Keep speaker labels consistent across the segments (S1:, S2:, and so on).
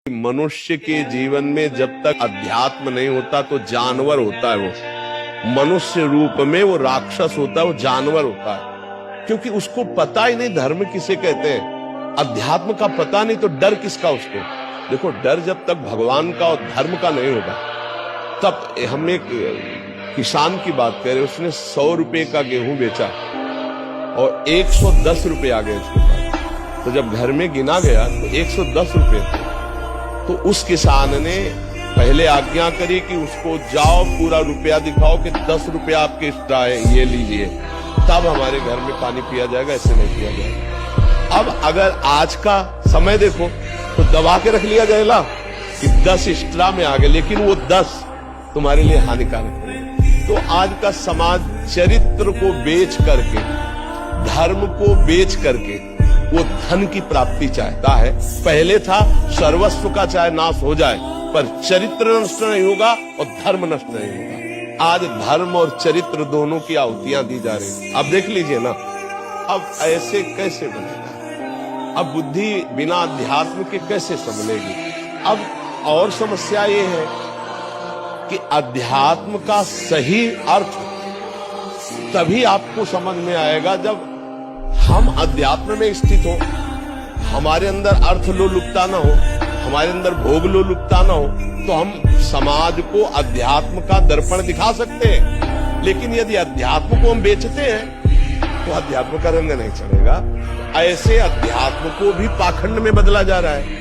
S1: मनुष्य के जीवन में जब तक अध्यात्म नहीं होता तो जानवर होता है। वो मनुष्य रूप में वो राक्षस होता है, वो जानवर होता है, क्योंकि उसको पता ही नहीं धर्म किसे कहते हैं, अध्यात्म का पता नहीं, तो डर किसका उसको। देखो, डर जब तक भगवान का और धर्म का नहीं होगा तब। हम एक किसान की बात करें, उसने 100 रुपए का गेहूं बेचा और 110 रुपए आ गए उसके पास। तो जब घर में गिना गया तो 110 रुपए थे। तो उस किसान ने पहले आज्ञा करी कि उसको जाओ पूरा रुपया दिखाओ कि 10 रुपया आपके एक्स्ट्रा है, ये लीजिए, तब हमारे घर में पानी पिया जाएगा, ऐसे नहीं पिया जाएगा। अब अगर आज का समय देखो तो दबा के रख लिया जाएगा कि 10 एक्स्ट्रा में आ गए, लेकिन वो 10 तुम्हारे लिए हानिकारक है। तो आज का समाज चरित्र को बेच करके, धर्म को बेच करके वो धन की प्राप्ति चाहता है। पहले था सर्वस्व का चाहे नाश हो जाए पर चरित्र नष्ट नहीं होगा और धर्म नष्ट नहीं होगा। आज धर्म और चरित्र दोनों की आहुतियां दी जा रही। अब देख लीजिए ना, अब ऐसे कैसे बनेगा? अब बुद्धि बिना अध्यात्म के कैसे संभलेगी? अब और समस्या ये है कि अध्यात्म का सही अर्थ तभी आपको समझ में आएगा जब हम अध्यात्म में स्थित हो, हमारे अंदर अर्थ लोलुपता ना हो, हमारे अंदर भोग लोलुपता ना हो, तो हम समाज को अध्यात्म का दर्पण दिखा सकते हैं। लेकिन यदि अध्यात्म को हम बेचते हैं तो अध्यात्म का रंग नहीं चढ़ेगा। ऐसे अध्यात्म को भी पाखंड में बदला जा रहा है।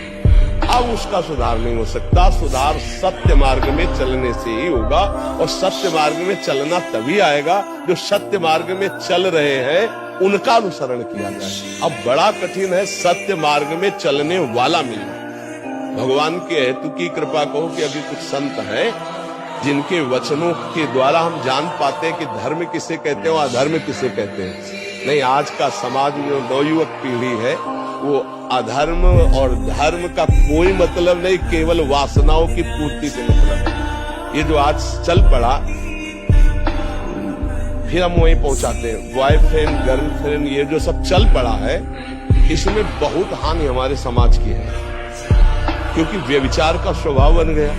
S1: अब उसका सुधार नहीं हो सकता। सुधार सत्य मार्ग में चलने से ही होगा, और सत्य मार्ग में चलना तभी आएगा जो सत्य मार्ग में चल रहे हैं उनका अनुसरण किया जाए। अब बड़ा कठिन है सत्य मार्ग में चलने वाला मिलना। भगवान के हेतु की कृपा कहो कि अभी कुछ संत हैं जिनके वचनों के द्वारा हम जान पाते हैं कि धर्म किसे कहते हैं और अधर्म किसे कहते हैं। नहीं, आज का समाज में नवयुवक पीढ़ी है, वो अधर्म और धर्म का कोई मतलब नहीं, केवल वासनाओं की पूर्ति से मतलब है। ये जो आज चल पड़ा, फिर हम वहीं पहुंचाते हैं, बॉयफ्रेंड गर्लफ्रेंड, ये जो सब चल पड़ा है, इसमें बहुत हानि हमारे समाज की है, क्योंकि व्यभिचार का स्वभाव बन गया।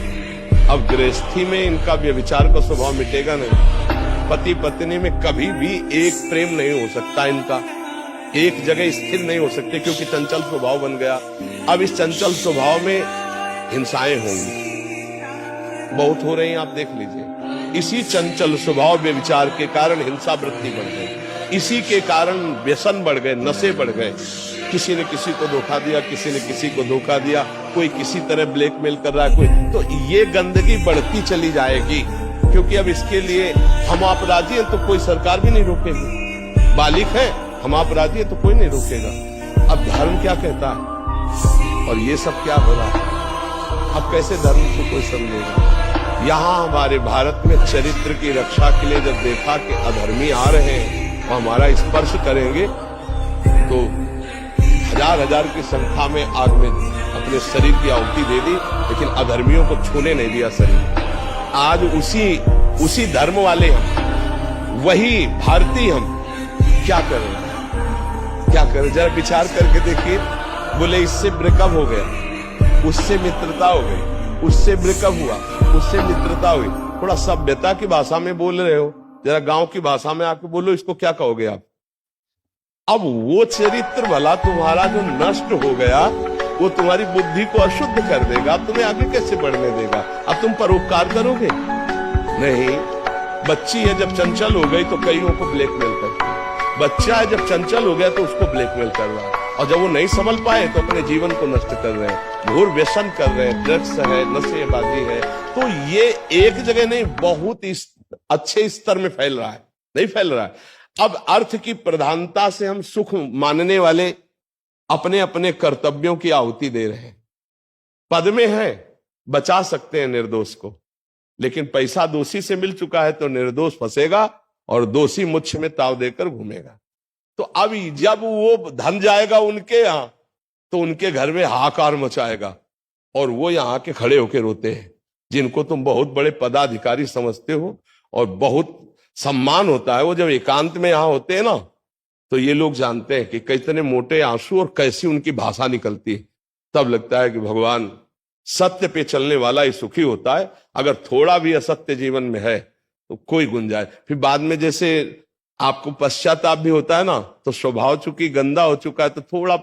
S1: अब गृहस्थी में इनका व्यभिचार का स्वभाव मिटेगा नहीं। पति पत्नी में कभी भी एक प्रेम नहीं हो सकता, इनका एक जगह स्थिर नहीं हो सकते, क्योंकि चंचल स्वभाव बन गया। अब इस चंचल स्वभाव में हिंसाएं होंगी, बहुत हो रही हैं, आप देख लीजिए। इसी चंचल स्वभाव व्यभिचार के कारण हिंसा वृत्ति बढ़ गई, इसी के कारण व्यसन बढ़ गए, नशे बढ़ गए। किसी ने किसी को धोखा दिया, किसी ने किसी को धोखा दिया, कोई किसी तरह ब्लैकमेल कर रहा है कोई, तो ये गंदगी बढ़ती चली जाएगी। क्योंकि अब इसके लिए हम अपराधी हैं तो कोई सरकार भी नहीं रोकेगी, बालिक है हम अपराधी हैं तो कोई नहीं रोकेगा। अब धर्म क्या कहता है और ये सब क्या हो रहा है? अब कैसे धर्म को कोई समझेगा? यहाँ हमारे भारत में चरित्र की रक्षा के लिए जब देखा कि अधर्मी आ रहे हैं और हमारा स्पर्श करेंगे, तो हजार हजार की संख्या में आग में अपने शरीर की आहुति दे दी, लेकिन अधर्मियों को छूने नहीं दिया शरीर। आज उसी धर्म वाले हम, वही भारतीय हम क्या करें? क्या करें? जरा विचार करके देखिए। बोले इससे ब्रेकअप हो गया, उससे मित्रता हो गई, उससे ब्रेकअप हुआ, उससे मित्रता हुई। थोड़ा सभ्यता की भाषा में बोल रहे हो, जरा गांव की भाषा में आके बोलो, इसको क्या कहोगे आप? अब वो चरित्र भला तुम्हारा जो नष्ट हो गया, वो तुम्हारी बुद्धि को अशुद्ध कर देगा, तुम्हें आगे कैसे बढ़ने देगा? अब तुम परोपकार करोगे? नहीं। बच्ची है जब चंचल हो गई तो कईयों को ब्लैकमेल करती है, बच्चा है जब चंचल हो गया तो उसको ब्लैकमेल कर रहा है, और जब वो नहीं संभल पाए तो अपने जीवन को नष्ट कर रहे हैं, घोर व्यसन कर रहे हैं, ड्रग्स है, नशेबाजी है। तो ये एक जगह नहीं, बहुत अच्छे स्तर में फैल रहा है, नहीं फैल रहा है। अब अर्थ की प्रधानता से हम सुख मानने वाले अपने अपने कर्तव्यों की आहुति दे रहे हैं। पद में है, बचा सकते हैं निर्दोष को, लेकिन पैसा दोषी से मिल चुका है तो निर्दोष फंसेगा और दोषी मुच्छ में ताव देकर घूमेगा। तो अब जब वो धन जाएगा उनके यहां, तो उनके घर में हाहाकार मचाएगा, और वो यहां के खड़े होकर रोते हैं, जिनको तुम बहुत बड़े पदाधिकारी समझते हो और बहुत सम्मान होता है। वो जब एकांत में यहां होते हैं ना, तो ये लोग जानते हैं कि कितने मोटे आंसू और कैसी उनकी भाषा निकलती है। तब लगता है कि भगवान सत्य पे चलने वाला ही सुखी होता है। अगर थोड़ा भी असत्य जीवन में है तो कोई गुंजाइश, फिर बाद में जैसे आपको पश्चाताप भी होता है ना, तो स्वभाव चूंकि गंदा हो चुका है तो थोड़ा